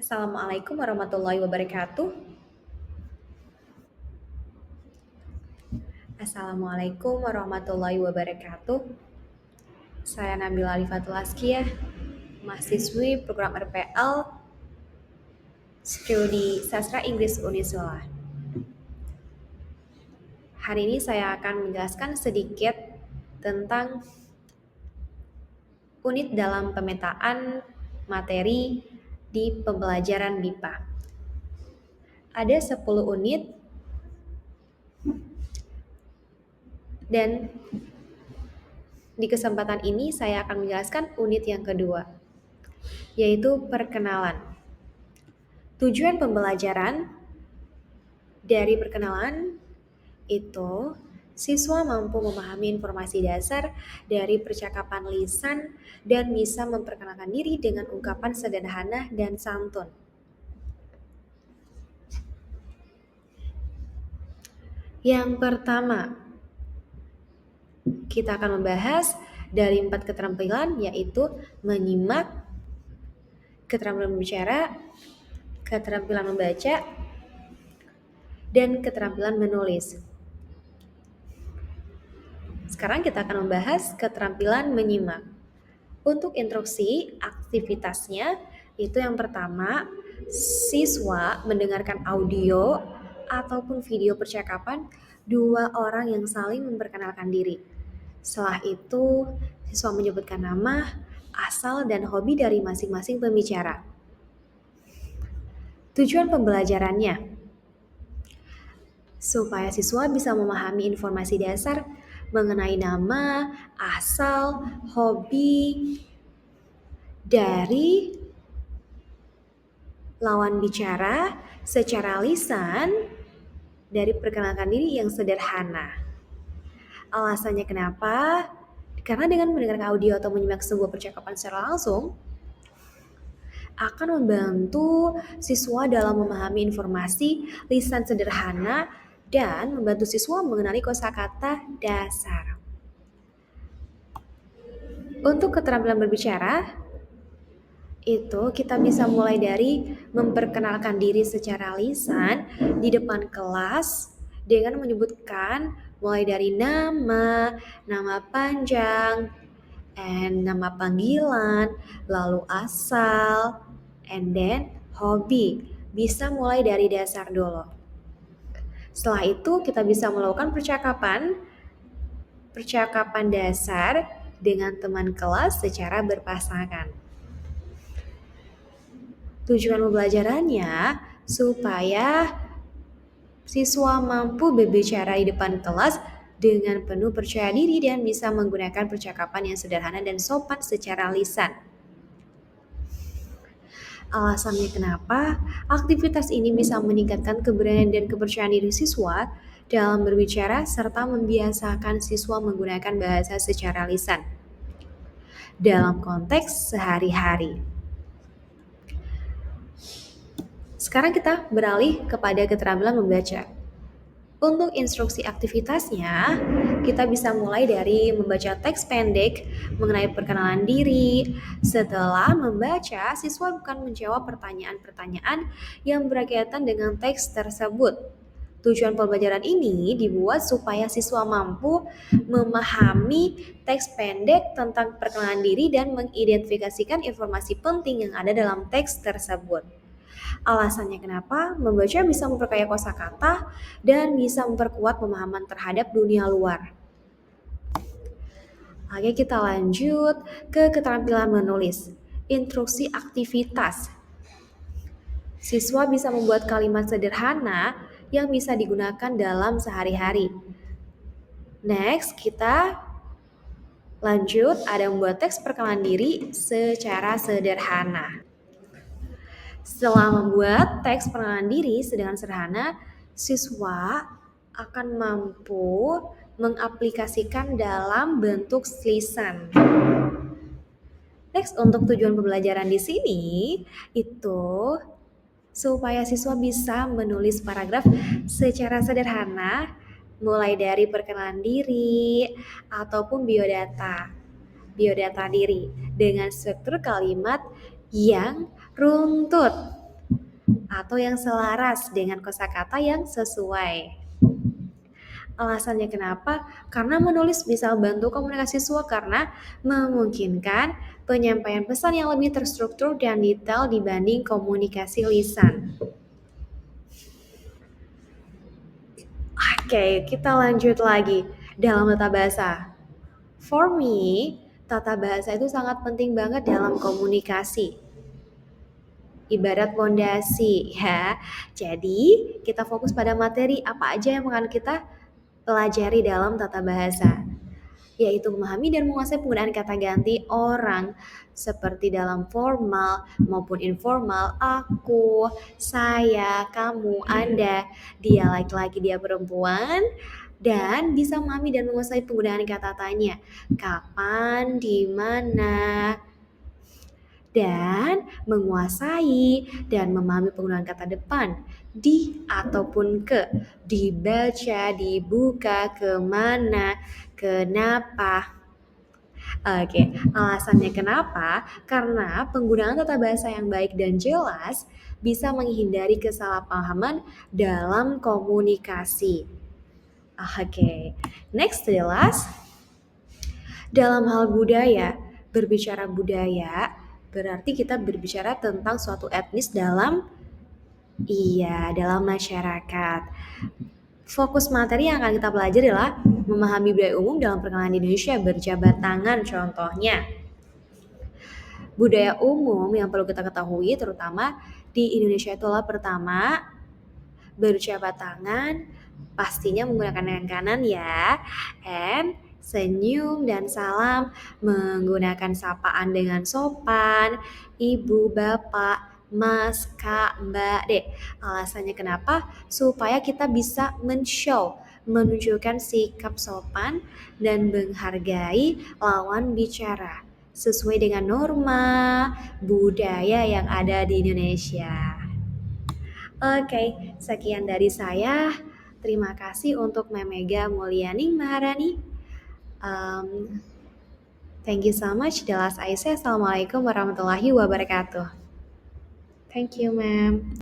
Assalamualaikum warahmatullahi wabarakatuh. Assalamualaikum warahmatullahi wabarakatuh. Saya Nabila Alifatul Azkiyah, mahasiswi program RPL Studi Sastra Inggris Unisula. Hari ini saya akan menjelaskan sedikit tentang unit dalam pemetaan materi di pembelajaran MIPA. Ada 10 unit dan di kesempatan ini saya akan menjelaskan unit yang kedua, yaitu perkenalan. Tujuan pembelajaran dari perkenalan itu siswa mampu memahami informasi dasar dari percakapan lisan dan bisa memperkenalkan diri dengan ungkapan sederhana dan santun. Yang pertama, kita akan membahas dari 4 keterampilan, yaitu menyimak, keterampilan berbicara, keterampilan membaca, dan keterampilan menulis. Sekarang kita akan membahas keterampilan menyimak. Untuk instruksi aktivitasnya, itu yang pertama, siswa mendengarkan audio ataupun video percakapan dua orang yang saling memperkenalkan diri. Setelah itu, siswa menyebutkan nama, asal, dan hobi dari masing-masing pembicara. Tujuan pembelajarannya, supaya siswa bisa memahami informasi dasar mengenai nama, asal, hobi dari lawan bicara secara lisan dari perkenalkan diri yang sederhana. Alasannya kenapa? Karena dengan mendengarkan audio atau menyimak sebuah percakapan secara langsung akan membantu siswa dalam memahami informasi lisan sederhana dan membantu siswa mengenali kosakata dasar. Untuk keterampilan berbicara, itu kita bisa mulai dari memperkenalkan diri secara lisan di depan kelas dengan menyebutkan mulai dari nama panjang, nama panggilan, lalu asal, and then hobi. Bisa mulai dari dasar dulu. Setelah itu kita bisa melakukan percakapan dasar dengan teman kelas secara berpasangan. Tujuan pembelajarannya supaya siswa mampu berbicara di depan kelas dengan penuh percaya diri dan bisa menggunakan percakapan yang sederhana dan sopan secara lisan. Alasannya kenapa? Aktivitas ini bisa meningkatkan keberanian dan kepercayaan diri siswa dalam berbicara serta membiasakan siswa menggunakan bahasa secara lisan dalam konteks sehari-hari. Sekarang kita beralih kepada keterampilan membaca. Untuk instruksi aktivitasnya, kita bisa mulai dari membaca teks pendek mengenai perkenalan diri. Setelah membaca, siswa akan menjawab pertanyaan-pertanyaan yang berkaitan dengan teks tersebut. Tujuan pembelajaran ini dibuat supaya siswa mampu memahami teks pendek tentang perkenalan diri dan mengidentifikasikan informasi penting yang ada dalam teks tersebut. Alasannya kenapa? Membaca bisa memperkaya kosakata dan bisa memperkuat pemahaman terhadap dunia luar. Oke, kita lanjut ke keterampilan menulis. Instruksi aktivitas. Siswa bisa membuat kalimat sederhana yang bisa digunakan dalam sehari-hari. Next, kita lanjut ada membuat teks perkenalan diri secara sederhana. Setelah membuat teks perkenalan diri dengan sederhana, siswa akan mampu mengaplikasikan dalam bentuk lisan. Next, untuk tujuan pembelajaran di sini itu supaya siswa bisa menulis paragraf secara sederhana, mulai dari perkenalan diri ataupun biodata diri dengan struktur kalimat yang runtut. atau yang selaras dengan kosakata yang sesuai. Alasannya kenapa? Karena menulis bisa membantu komunikasi siswa karena memungkinkan penyampaian pesan yang lebih terstruktur dan detail dibanding komunikasi lisan. Oke, kita lanjut lagi dalam tata bahasa. For me, tata bahasa itu sangat penting banget dalam komunikasi. Ibarat pondasi ya. Jadi, kita fokus pada materi apa aja yang akan kita pelajari dalam tata bahasa, yaitu memahami dan menguasai penggunaan kata ganti orang seperti dalam formal maupun informal, aku, saya, kamu, Anda, dia laki-laki, dia perempuan, dan bisa memahami dan menguasai penggunaan kata tanya, kapan, di mana, dan menguasai dan memahami penggunaan kata depan, di ataupun ke, dibaca, dibuka, kemana, kenapa. Oke, alasannya kenapa? Karena penggunaan tata bahasa yang baik dan jelas bisa menghindari kesalahpahaman dalam komunikasi. Oke, next jelas. Dalam hal budaya, berbicara budaya berarti kita berbicara tentang suatu etnis dalam masyarakat. Fokus materi yang akan kita pelajari adalah memahami budaya umum dalam perkenalan di Indonesia, berjabat tangan contohnya. Budaya umum yang perlu kita ketahui terutama di Indonesia itulah pertama, berjabat tangan, pastinya menggunakan tangan kanan ya, and senyum dan salam, menggunakan sapaan dengan sopan, ibu, bapak, mas, kak, mbak, dek. Alasannya kenapa? Supaya kita bisa menunjukkan sikap sopan dan menghargai lawan bicara sesuai dengan norma budaya yang ada di Indonesia. Oke, sekian dari saya. Terima kasih untuk Memega Mulyani Maharani. Thank you so much. Delas Aisyah. Assalamualaikum warahmatullahi wabarakatuh. Thank you, ma'am.